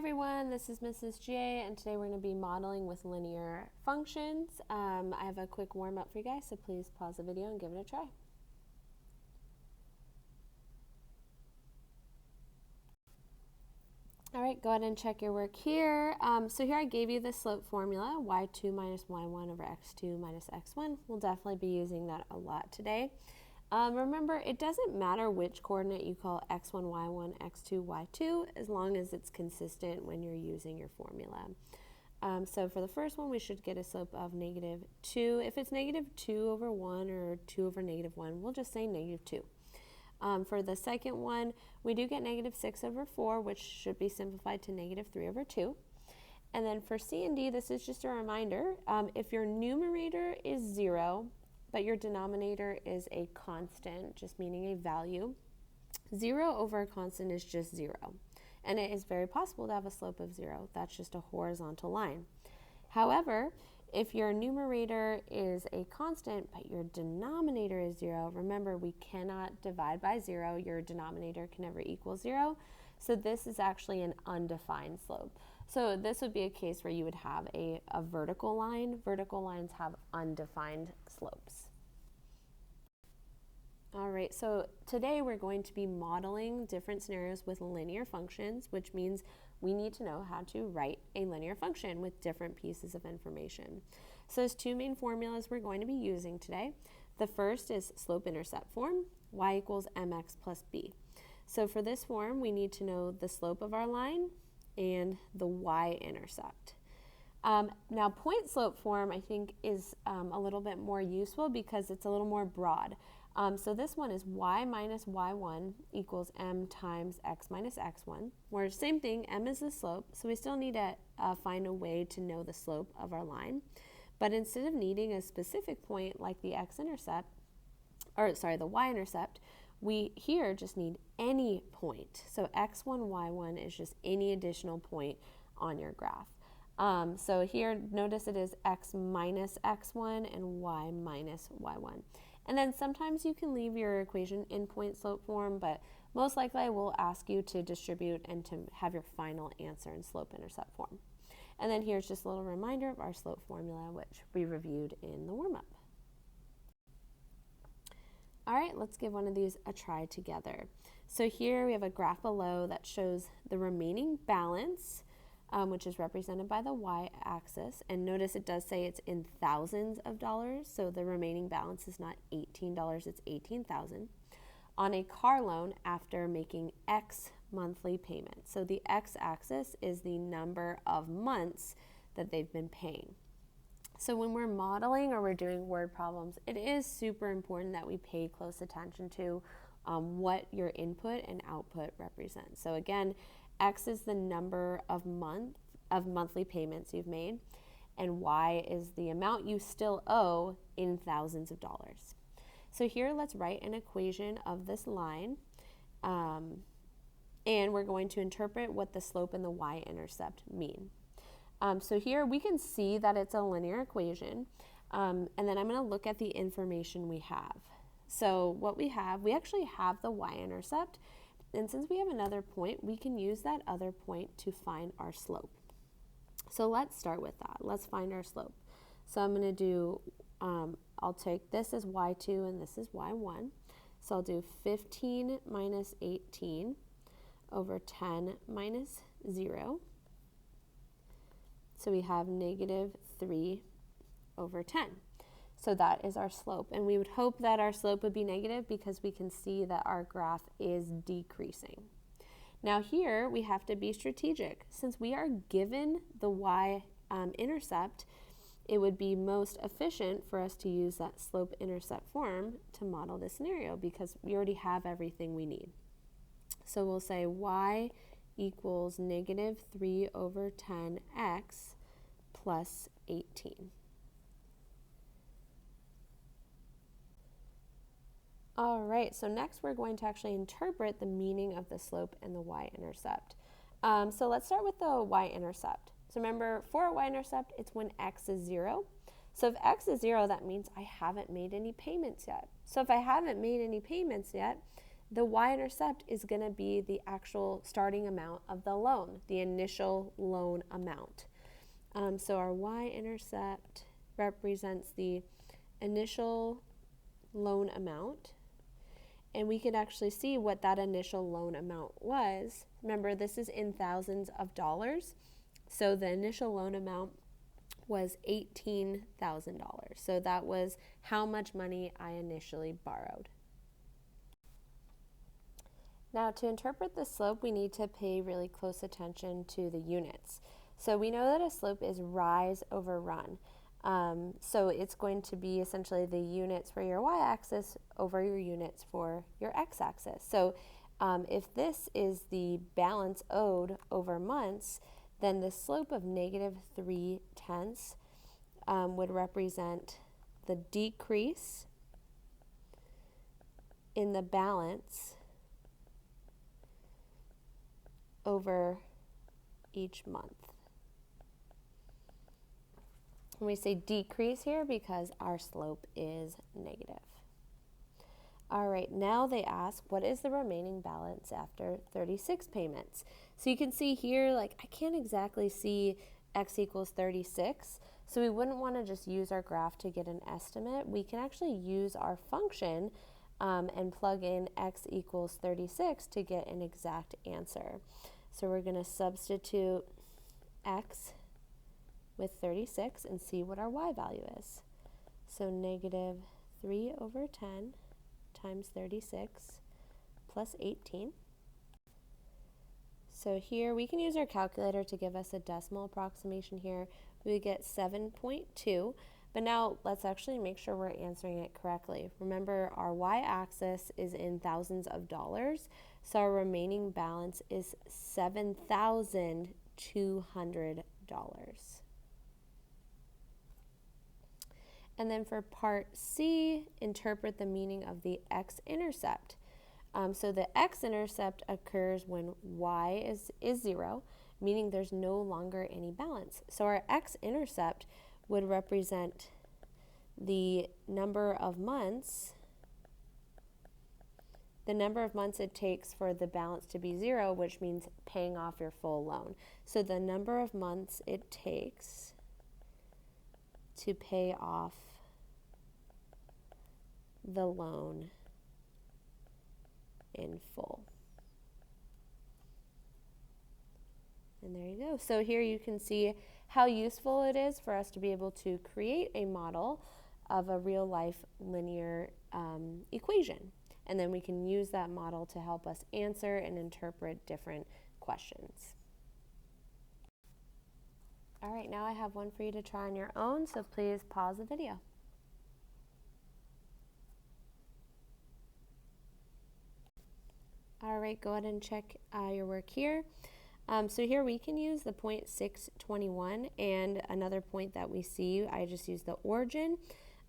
everyone, this is Mrs. J, and today we're going to be modeling with linear functions. I have a quick warm-up for you guys, so please pause the video and give it a try. All right, go ahead and check your work here. So here I gave you the slope formula, y2 minus y1 over x2 minus x1. We'll definitely be using that a lot today. Remember, it doesn't matter which coordinate you call x1, y1, x2, y2, as long as it's consistent when you're using your formula. So for the first one, we should get a slope of -2. If it's -2 over 1 or 2 over -1, we'll just say -2. For the second one, we do get -6 over 4, which should be simplified to -3 over 2. And then for C and D, this is just a reminder, if your numerator is 0, but your denominator is a constant, just meaning a value, 0 over a constant is just 0. And it is very possible to have a slope of 0. That's just a horizontal line. However, if your numerator is a constant, but your denominator is 0, remember we cannot divide by 0. Your denominator can never equal 0. So this is actually an undefined slope. So this would be a case where you would have a vertical line. Vertical lines have undefined slopes. All right, so today we're going to be modeling different scenarios with linear functions, which means we need to know how to write a linear function with different pieces of information. So there's two main formulas we're going to be using today. The first is slope-intercept form, y equals mx plus b. So for this form, we need to know the slope of our line and the y-intercept. Now, point slope form, I think, is a little bit more useful because it's a little more broad. So this one is y minus y1 equals m times x minus x1, where same thing, m is the slope, so we still need to find a way to know the slope of our line. But instead of needing a specific point like the the y-intercept, we here just need any point. So x1, y1 is just any additional point on your graph. So here, notice it is x minus x1 and y minus y1. And then sometimes you can leave your equation in point slope form, but most likely I will ask you to distribute and to have your final answer in slope intercept form. And then here's just a little reminder of our slope formula, which we reviewed in the warm-up. All right, let's give one of these a try together. So here we have a graph below that shows the remaining balance, which is represented by the y-axis. And notice it does say it's in thousands of dollars, so the remaining balance is not $18, it's $18,000, on a car loan after making X monthly payments. So the x-axis is the number of months that they've been paying. So when we're modeling or we're doing word problems, it is super important that we pay close attention to what your input and output represents. So again, X is the number of monthly payments you've made, and Y is the amount you still owe in thousands of dollars. So here, let's write an equation of this line, and we're going to interpret what the slope and the y-intercept mean. So here we can see that it's a linear equation, and then I'm going to look at the information we have. So what we actually have the y-intercept, and since we have another point, we can use that other point to find our slope. So let's start with that. Let's find our slope. So I'm going to do, I'll take this as y2 and this is y1. So I'll do 15 minus 18 over 10 minus 0. So we have -3 over 10. So that is our slope. And we would hope that our slope would be negative because we can see that our graph is decreasing. Now here we have to be strategic. Since we are given the y-intercept, it would be most efficient for us to use that slope-intercept form to model this scenario because we already have everything we need. So we'll say y equals -3 over 10x plus 18. All right, so next we're going to actually interpret the meaning of the slope and the y-intercept. So let's start with the y-intercept. So remember, for a y-intercept, it's when x is 0. So if x is 0, that means I haven't made any payments yet. So if I haven't made any payments yet, the y-intercept is going to be the actual starting amount of the loan, the initial loan amount. So our y-intercept represents the initial loan amount, and we could actually see what that initial loan amount was. Remember, this is in thousands of dollars, so the initial loan amount was $18,000. So that was how much money I initially borrowed. Now, to interpret the slope, we need to pay really close attention to the units. So we know that a slope is rise over run. So it's going to be essentially the units for your y-axis over your units for your x-axis. So if this is the balance owed over months, then the slope of -3/10 would represent the decrease in the balance over each month. And we say decrease here because our slope is negative. All right, now they ask, what is the remaining balance after 36 payments? So you can see here, like, I can't exactly see x equals 36, so we wouldn't want to just use our graph to get an estimate. We can actually use our function and plug in x equals 36 to get an exact answer. So we're going to substitute x with 36 and see what our y value is. So -3/10 times 36 plus 18. So here we can use our calculator to give us a decimal approximation here. We would get 7.2, but now let's actually make sure we're answering it correctly. Remember, our y-axis is in thousands of dollars, so our remaining balance is $7,200. And then for part C, interpret the meaning of the x-intercept. So the x-intercept occurs when y is 0, meaning there's no longer any balance. So our x-intercept would represent the number of months it takes for the balance to be 0, which means paying off your full loan. So the number of months it takes to pay off the loan in full. And there you go. So here you can see how useful it is for us to be able to create a model of a real-life linear equation. And then we can use that model to help us answer and interpret different questions. All right, now I have one for you to try on your own, so please pause the video. All right, go ahead and check your work here. So here we can use the point 621 and another point that we see, I just use the origin,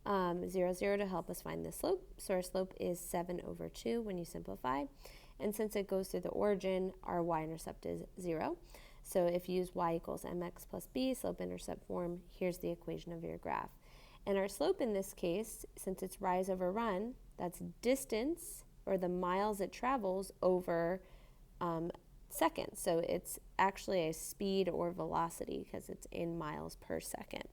0, 0 to help us find the slope. So our slope is 7/2 when you simplify. And since it goes through the origin, our y-intercept is 0. So if you use y equals mx plus b, slope-intercept form, here's the equation of your graph. And our slope in this case, since it's rise over run, that's distance, or the miles it travels over seconds. So it's actually a speed or velocity because it's in miles per second.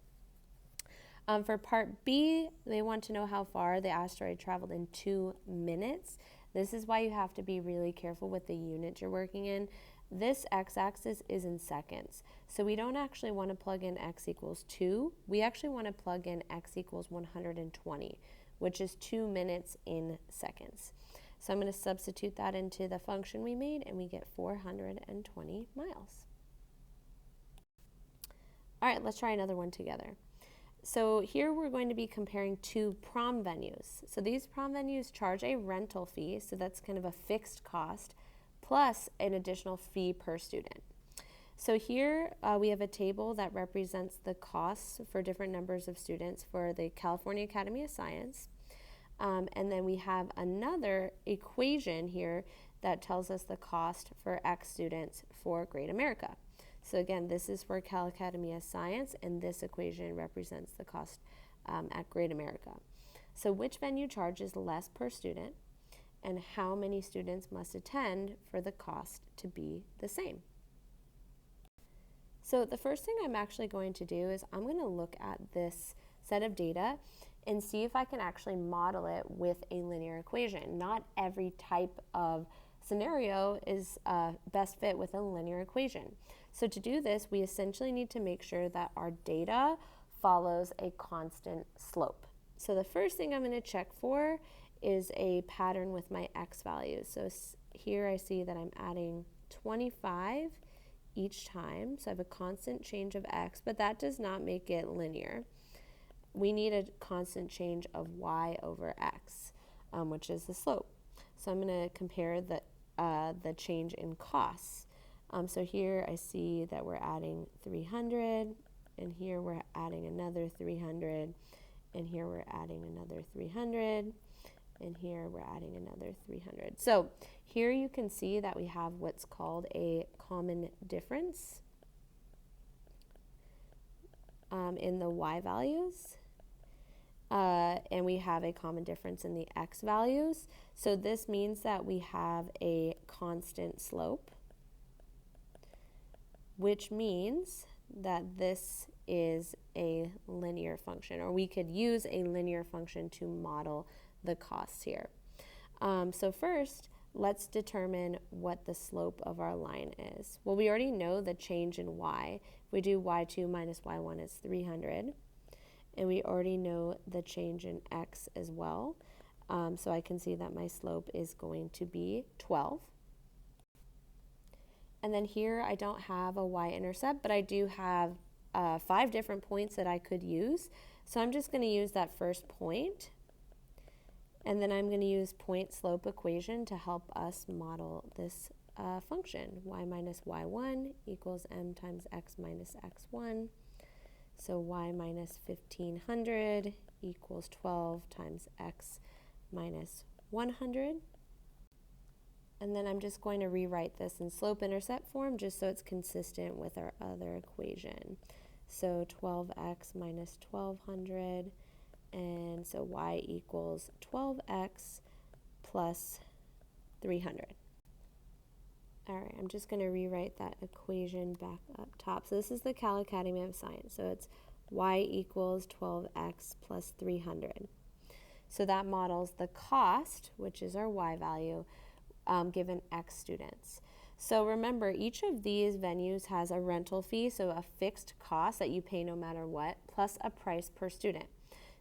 For part B, they want to know how far the asteroid traveled in 2 minutes. This is why you have to be really careful with the unit you're working in. This x-axis is in seconds. So we don't actually want to plug in x equals 2. We actually want to plug in x equals 120, which is 2 minutes in seconds. So I'm going to substitute that into the function we made, and we get 420 miles. All right, let's try another one together. So here we're going to be comparing 2 prom venues. So these prom venues charge a rental fee, so that's kind of a fixed cost, plus an additional fee per student. So here we have a table that represents the costs for different numbers of students for the California Academy of Science. And then we have another equation here that tells us the cost for X students for Great America. So again, this is for Cal Academy of Science, and this equation represents the cost at Great America. So which venue charges less per student? and how many students must attend for the cost to be the same. So the first thing I'm actually going to do is I'm going to look at this set of data and see if I can actually model it with a linear equation. Not every type of scenario is best fit with a linear equation. So to do this, we essentially need to make sure that our data follows a constant slope. So the first thing I'm going to check for is a pattern with my x values. So here I see that I'm adding 25 each time. So I have a constant change of x, but that does not make it linear. We need a constant change of y over x, which is the slope. So I'm going to compare the change in costs. So here I see that we're adding 300, and here we're adding another 300, and here we're adding another 300, and here we're adding another 300. So here you can see that we have what's called a common difference in the y values, and we have a common difference in the x values. So this means that we have a constant slope, which means that this is a linear function, or we could use a linear function to model the costs here. So first, let's determine what the slope of our line is. Well, we already know the change in y. If we do y2 minus y1 is 300, and we already know the change in x as well. So I can see that my slope is going to be 12. And then here I don't have a y-intercept, but I do have 5 different points that I could use. So I'm just going to use that first point, and then I'm going to use point slope equation to help us model this function. Y minus y1 equals m times x minus x1. So y minus 1500 equals 12 times x minus 100. And then I'm just going to rewrite this in slope-intercept form just so it's consistent with our other equation. So 12x minus 1200, and so y equals 12x plus 300. All right, I'm just going to rewrite that equation back up top. So this is the Cal Academy of Science. So it's y equals 12x plus 300. So that models the cost, which is our y value, given x students. So remember, each of these venues has a rental fee, so a fixed cost that you pay no matter what, plus a price per student.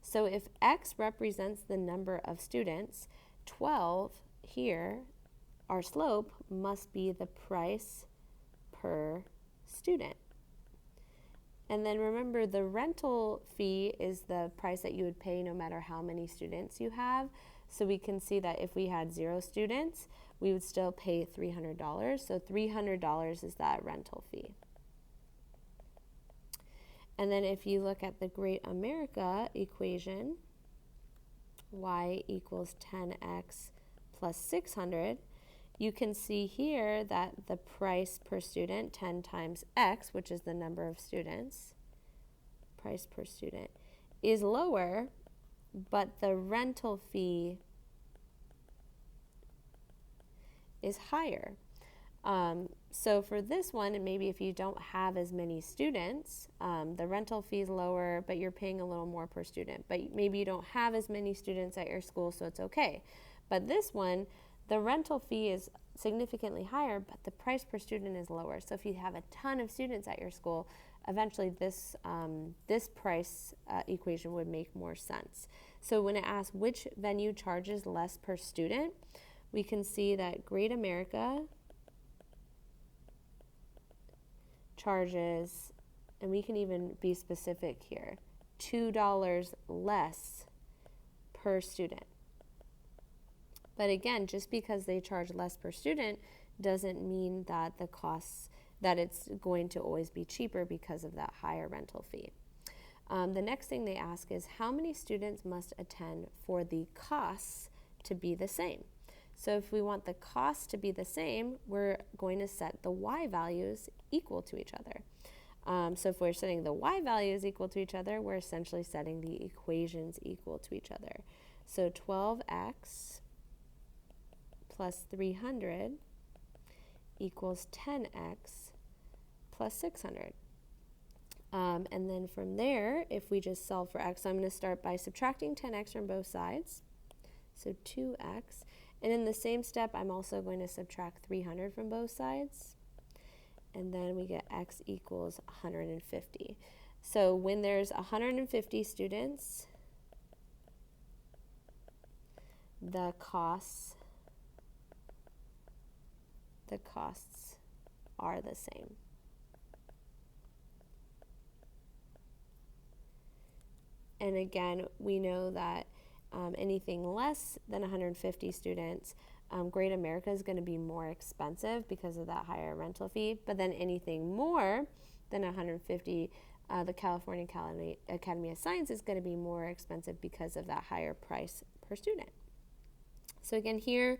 So if x represents the number of students, 12 here, our slope must be the price per student. And then remember, the rental fee is the price that you would pay no matter how many students you have. So we can see that if we had 0 students, we would still pay $300. So $300 is that rental fee. And then if you look at the Great America equation, y equals 10x plus 600, you can see here that the price per student, 10 times x, which is the number of students, price per student, is lower, but the rental fee is higher. So for this one, and maybe if you don't have as many students, the rental fee is lower, but you're paying a little more per student. But maybe you don't have as many students at your school, so it's okay. But this one, the rental fee is significantly higher, but the price per student is lower. So if you have a ton of students at your school, eventually this price equation would make more sense. So when it asks which venue charges less per student, we can see that Great America charges, and we can even be specific here, $2 less per student. But again, just because they charge less per student doesn't mean that the costs, that it's going to always be cheaper because of that higher rental fee. The next thing they ask is how many students must attend for the costs to be the same. So if we want the costs to be the same, we're going to set the y values equal to each other. So if we're setting the y values equal to each other, we're essentially setting the equations equal to each other. So 12x plus 300 equals 10x plus 600. And then from there, if we just solve for x, I'm going to start by subtracting 10x from both sides, so 2x. And in the same step, I'm also going to subtract 300 from both sides, and then we get x equals 150. So when there's 150 students, the costs are the same. And again, we know that anything less than 150 students, Great America is going to be more expensive because of that higher rental fee. But then anything more than 150, the California Academy of Science is going to be more expensive because of that higher price per student. So again, here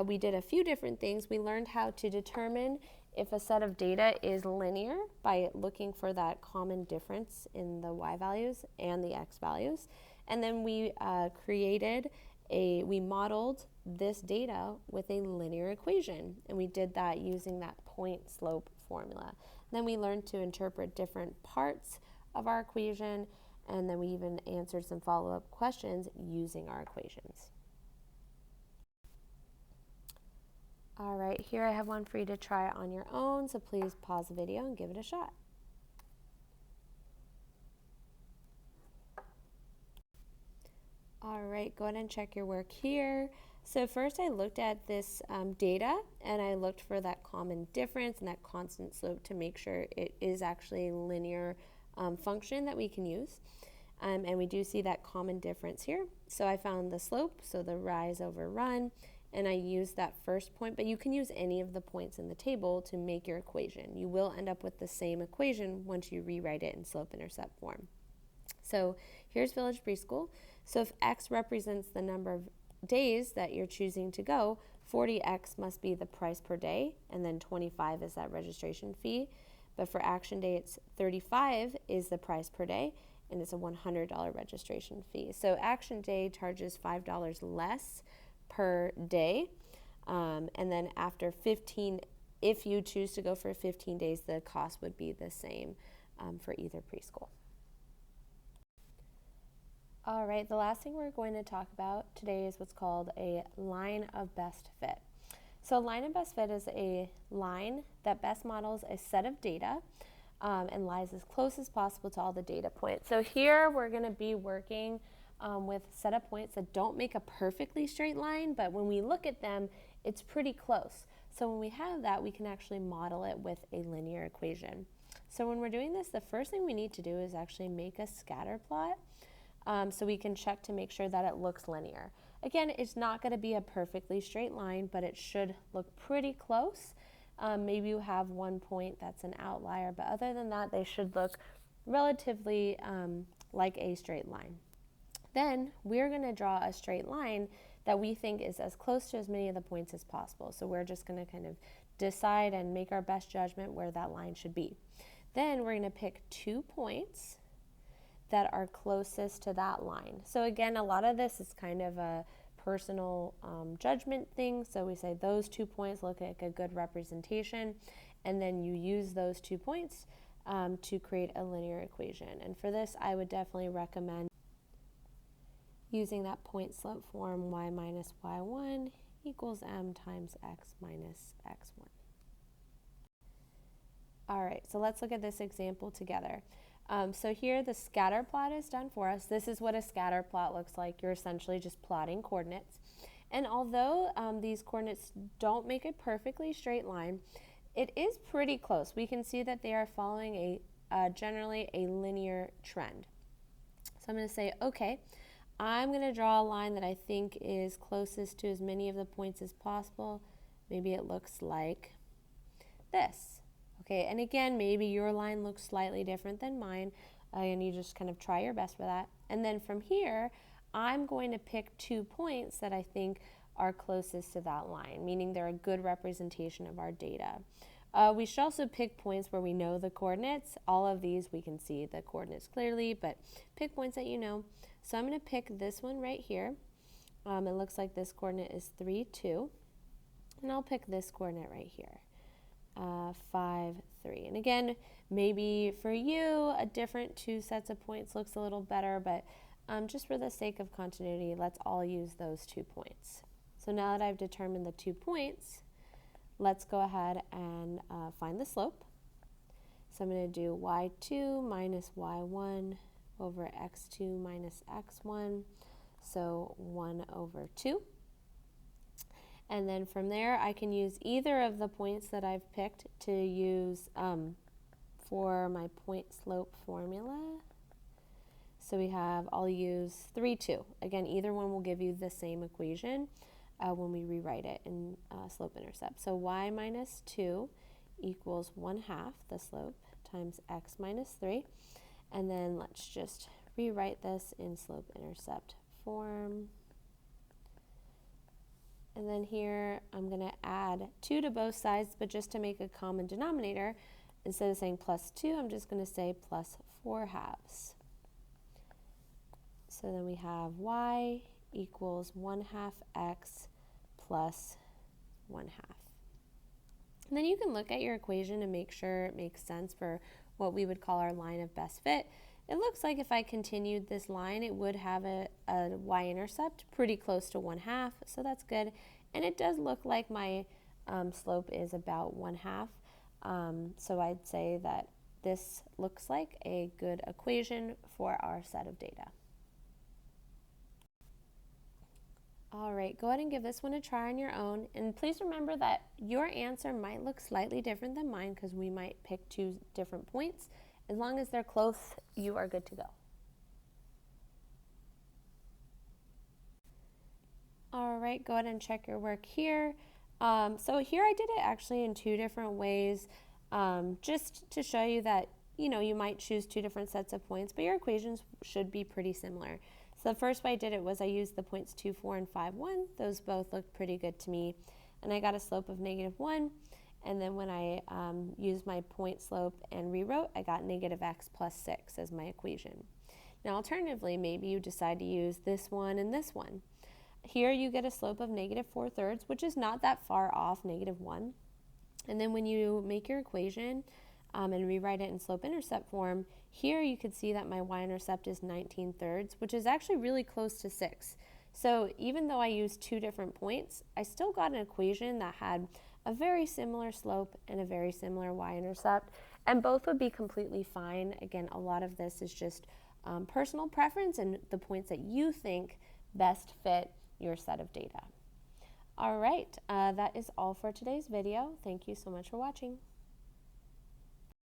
we did a few different things. We learned how to determine if a set of data is linear by looking for that common difference in the y values and the x values. And then we we modeled this data with a linear equation. And we did that using that point slope formula. Then we learned to interpret different parts of our equation. And then we even answered some follow-up questions using our equations. All right, here I have one for you to try on your own, so please pause the video and give it a shot. All right, go ahead and check your work here. So first I looked at this data, and I looked for that common difference and that constant slope to make sure it is actually a linear function that we can use. And we do see that common difference here. So I found the slope, so the rise over run, and I used that first point, but you can use any of the points in the table to make your equation. You will end up with the same equation once you rewrite it in slope-intercept form. So here's Village Preschool. So if x represents the number of days that you're choosing to go, 40x must be the price per day, and then 25 is that registration fee. But for Action Day, it's 35 is the price per day, and it's a $100 registration fee. So Action Day charges $5 less per day, and then after 15, if you choose to go for 15 days, the cost would be the same for either preschool. All right, the last thing we're going to talk about today is what's called a line of best fit. So a line of best fit is a line that best models a set of data and lies as close as possible to all the data points. So here we're going to be working with set of points that don't make a perfectly straight line, but when we look at them, it's pretty close. So when we have that, we can actually model it with a linear equation. So when we're doing this, the first thing we need to do is actually make a scatter plot so we can check to make sure that it looks linear. Again, it's not going to be a perfectly straight line, but it should look pretty close. Maybe you have one point that's an outlier, but other than that, they should look relatively like a straight line. Then we're going to draw a straight line that we think is as close to as many of the points as possible. So we're just going to kind of decide and make our best judgment where that line should be. Then we're going to pick 2 points that are closest to that line. So again, a lot of this is kind of a personal judgment thing. So we say those 2 points look like a good representation, and then you use those 2 points to create a linear equation. And for this, I would definitely recommend using that point slope form, y minus y1 equals m times x minus x1. All right, so let's look at this example together. So here the scatter plot is done for us. This is what a scatter plot looks like. You're essentially just plotting coordinates. And although these coordinates don't make a perfectly straight line, it is pretty close. We can see that they are following generally a linear trend. So I'm going to say, okay, I'm going to draw a line that I think is closest to as many of the points as possible. Maybe it looks like this. Okay, and again, maybe your line looks slightly different than mine, and you just kind of try your best for that. And then from here, I'm going to pick 2 points that I think are closest to that line, meaning they're a good representation of our data. We should also pick points where we know the coordinates. All of these we can see the coordinates clearly, but pick points that you know. So I'm going to pick this one right here. It looks like this coordinate is 3, 2. And I'll pick this coordinate right here, 5, 3. And again, maybe for you, a different two sets of points looks a little better, but just for the sake of continuity, let's all use those 2 points. So now that I've determined the 2 points, let's go ahead and find the slope. So I'm going to do y2 minus y1 over x2 minus x1, so 1 over 2. And then from there, I can use either of the points that I've picked to use for my point slope formula. So we have, I'll use 3, 2. Again, either one will give you the same equation when we rewrite it in slope-intercept. So y minus 2 equals 1/2 the slope times x minus 3. And then let's just rewrite this in slope-intercept form. And then here I'm going to add 2 to both sides, but just to make a common denominator, instead of saying plus 2, I'm just going to say plus 4/2. So then we have y equals 1/2 x plus 1/2. And then you can look at your equation and make sure it makes sense for what we would call our line of best fit. It looks like if I continued this line, it would have a y-intercept pretty close to 1/2, so that's good. And it does look like my slope is about 1/2, so I'd say that this looks like a good equation for our set of data. All right, go ahead and give this one a try on your own. And please remember that your answer might look slightly different than mine because we might pick 2 different points. As long as they're close, you are good to go. All right, go ahead and check your work here. So here I did it actually in 2 different ways, just to show you that, you might choose 2 different sets of points, but your equations should be pretty similar. So the first way I did it was I used the points 2, 4, and 5, 1. Those both looked pretty good to me. And I got a slope of -1. And then when I used my point slope and rewrote, I got -x plus 6 as my equation. Now alternatively, maybe you decide to use this one and this one. Here you get a slope of -4/3, which is not that far off -1. And then when you make your equation and rewrite it in slope-intercept form, here you can see that my y-intercept is 19/3, which is actually really close to 6. So even though I used 2 different points, I still got an equation that had a very similar slope and a very similar y-intercept, and both would be completely fine. Again, a lot of this is just personal preference and the points that you think best fit your set of data. All right, that is all for today's video. Thank you so much for watching.